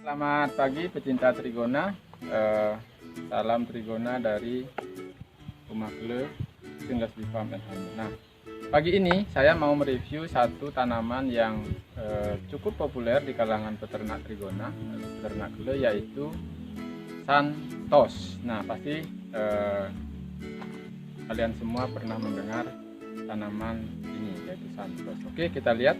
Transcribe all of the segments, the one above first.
Selamat pagi pecinta trigona, salam trigona dari Rumah Kle Tinggal di Farm and Home. Nah, pagi ini saya mau mereview satu tanaman yang cukup populer di kalangan peternak trigona, peternak Kle, yaitu Santos. Nah, pasti kalian semua pernah mendengar tanaman ini, yaitu Santos. Oke, kita lihat.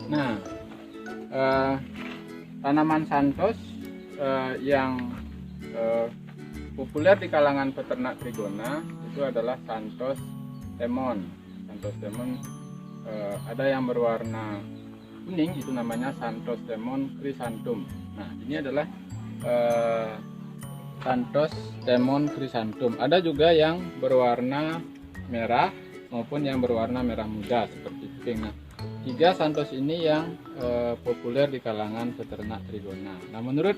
Nah, tanaman Santos yang populer di kalangan peternak trigona itu adalah Santos lemon. Santos lemon ada yang berwarna kuning, itu namanya Santos lemon chrysanthum. Nah, ini adalah Santos lemon chrysanthum. Ada juga yang berwarna merah maupun yang berwarna merah muda seperti pink. Nah, tiga Santos ini yang populer di kalangan peternak trigona. Nah, menurut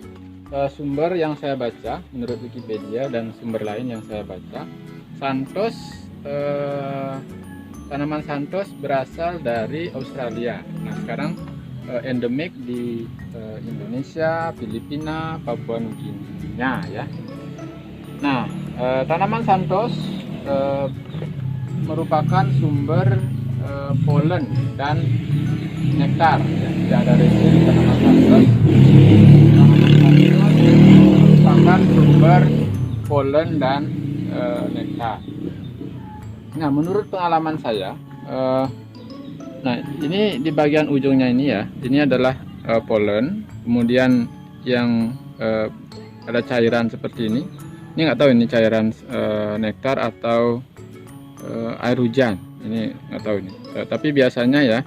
sumber yang saya baca, menurut Wikipedia dan sumber lain yang saya baca, Santos tanaman Santos berasal dari Australia. Nah, sekarang endemik di Indonesia, Filipina, Papua Nugini ya. Nah, tanaman Santos merupakan sumber polen dan nektar. Tidak ada resin di tanaman Santos. Merupakan sumber polen dan nektar. Nah, menurut pengalaman saya, nah ini di bagian ujungnya ini ya, ini adalah polen. Kemudian yang ada cairan seperti ini. Ini nggak tahu ini cairan nektar atau air hujan. Ini nggak tahu ini. Tapi biasanya ya,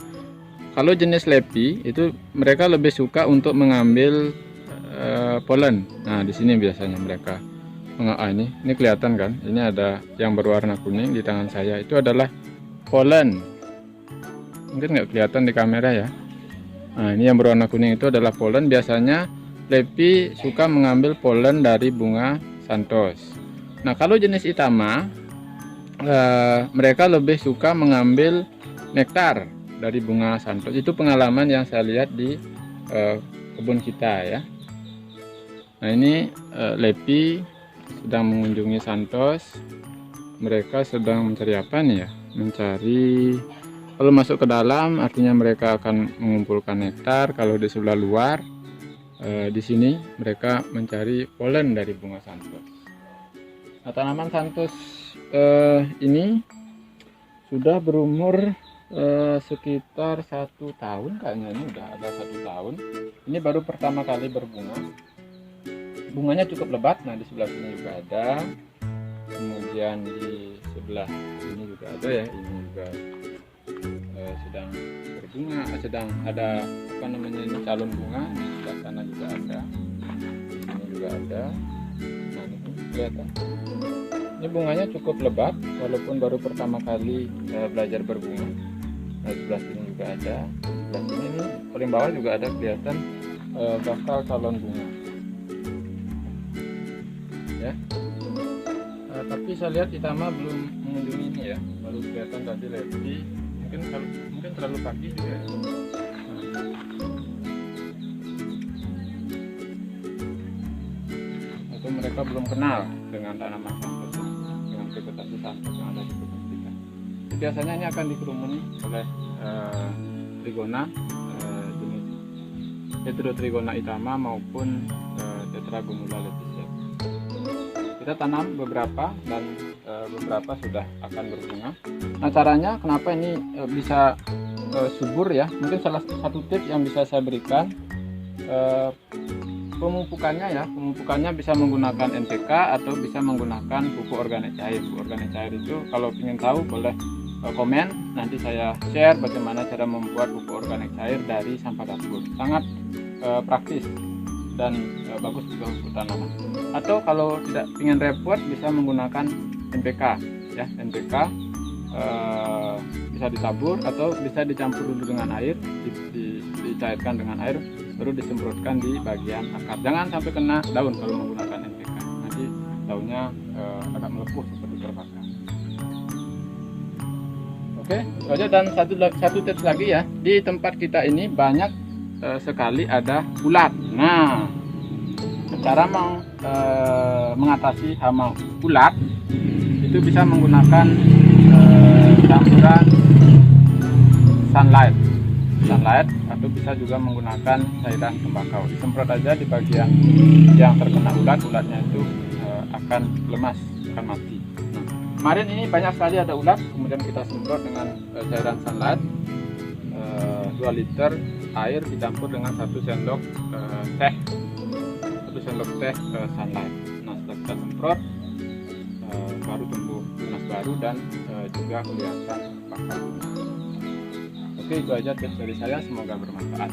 kalau jenis lepi itu mereka lebih suka untuk mengambil polen. Nah, di sini biasanya mereka ini kelihatan kan? Ini ada yang berwarna kuning di tangan saya. Itu adalah polen. Mungkin nggak kelihatan di kamera ya. Nah, ini yang berwarna kuning itu adalah polen. Biasanya lepi suka mengambil polen dari bunga Santos. Nah, kalau jenis Itama mereka lebih suka mengambil nektar dari bunga Santos. Itu pengalaman yang saya lihat di kebun kita ya. Nah, ini lepi sedang mengunjungi Santos. Mereka sedang mencari apa nih ya? Mencari, kalau masuk ke dalam artinya mereka akan mengumpulkan nektar. Kalau di sebelah luar di sini mereka mencari polen dari bunga Santos. Nah, tanaman Santos ini sudah berumur sekitar 1 tahun, kayaknya ini udah ada 1 tahun. Ini baru pertama kali berbunga. Bunganya cukup lebat. Nah, di sebelah sini juga ada, kemudian di sebelah ini juga ada ya. Ini juga sedang berbunga, sedang ada apa namanya ini, calon bunga. Di sebelah sana juga ada, di sini juga ada. Nah, ini kelihatan. Ini bunganya cukup lebat walaupun baru pertama kali belajar berbunga. Nah, sebelah sini juga ada, sebelah sini nih, paling bawah juga ada kelihatan bakal calon bunga. Ya. Tapi saya lihat Itama belum mengunjungi ini ya, baru kelihatan tadi lepi. Mungkin terlalu pagi juga ya. Atau mereka belum kenal dengan tanaman Santos, dengan vegetasi Santos yang ada di kebun kita. Biasanya ini akan dikerumuni oleh trigona jenis Heterotrigona Itama maupun Tetragonula lepicia. Kita tanam beberapa dan beberapa sudah akan berbunga. Nah, caranya kenapa ini bisa subur ya? Mungkin salah satu tips yang bisa saya berikan, pemupukannya ya. Pemupukannya bisa menggunakan NPK atau bisa menggunakan pupuk organik cair. Pupuk organik cair itu kalau ingin tahu boleh komen, nanti saya share bagaimana cara membuat pupuk organik cair dari sampah dapur. Sangat praktis dan bagus juga untuk tanaman. Atau kalau tidak ingin repot bisa menggunakan NPK ya. NPK bisa ditabur atau bisa dicampur dulu dengan air, dicairkan dengan air, baru disemprotkan di bagian akar. Jangan sampai kena daun kalau menggunakan NPK, nanti daunnya agak melepuh seperti terbakar. Oke, itu aja. Dan satu tips lagi ya, di tempat kita ini banyak sekali ada ulat. Nah, cara mengatasi hama ulat itu bisa menggunakan campuran sunlight atau bisa juga menggunakan cairan tembakau. Disemprot aja di bagian yang terkena ulatnya itu akan lemas, akan mati. Nah, kemarin ini banyak sekali ada ulat, kemudian kita semprot dengan cairan sunlight 2 liter air dicampur dengan 1 sendok teh sunlight. Nah, setelah kita semprot baru tumbuh tunas baru dan juga kelihatan bakal. Oke, itu aja tips dari saya, semoga bermanfaat.